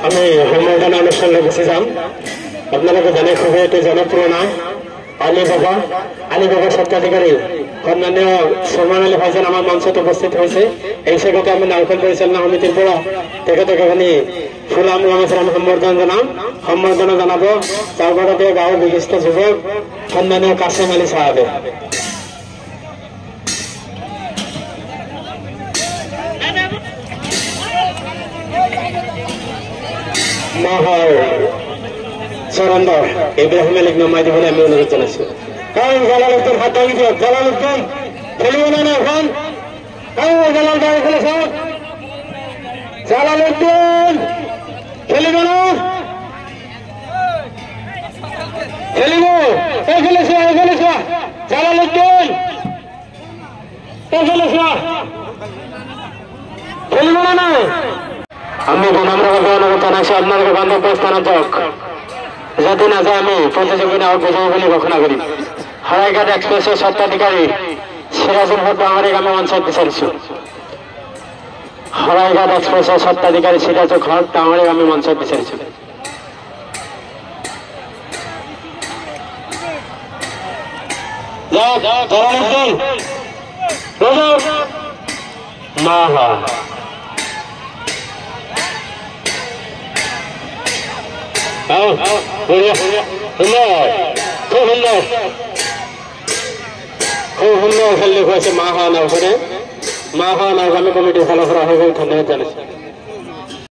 আমি সম্বর্ধনা অনুষ্ঠানে বসে যাম। আপনাদেরকে জানাই খুবই একটি জনপ্রিয় নাম আলী বাবা সত্ত্বাধিকারী সম্মানীয় সলমান আলী ভাইজান আমার মঞ্চত উপস্থিত হয়েছে। এই সেক্ষেত্রে আমি নারকেল পরিচালনা সমিতির পৰা তেখেতক এখানে ফুল গামোচাৰে সম্বৰ্ধনা জানাব। তাৰ লগতে গাঁৱৰ বিশিষ্ট যুৱক সম্মানীয় কাছিম আলী চাহাবে। চৰন্দৰ ইব্ৰাহিম আলীক নমাই দিবলৈ আমি অনুৰোধ জনাইছো। জালালউদ্দিন হাত দাঙি দিয়ক। জালালউদ্দিন খেলিব না এখন জালাল দাঁড়ি খেলেছ। জালালউদ্দিন খেলিব না খেলিব খেলেছ জালালউদ্দিন খেলেছ খেলিব না। আমি বিনম্রভাবে অনুরোধ জানাইছি আপনাদের গন্তব্য স্থানত যাওক। যদি না যায় আমি প্রতিযোগিতা বিজয়ী বলে ঘোষণা করি। হারাইঘাট এক্সপ্রেসের স্বত্বাধিকারী সিরাজুল হক ডাঙরিক আমি মঞ্চত বিচাৰিছো। হাৰাইঘাট এক্সপ্ৰেসেৰ স্বত্বাধিকাৰী সিৰাজুল হক ডাঙৰিক আমি মঞ্চত বিচাৰিছো। খুব সুন্দৰ খেল দেখুৱাইছে মাহ নাওখনে। মাহ নাওখনে কমিটিৰ ফালৰ পৰা ধন্যবাদ জানাইছো।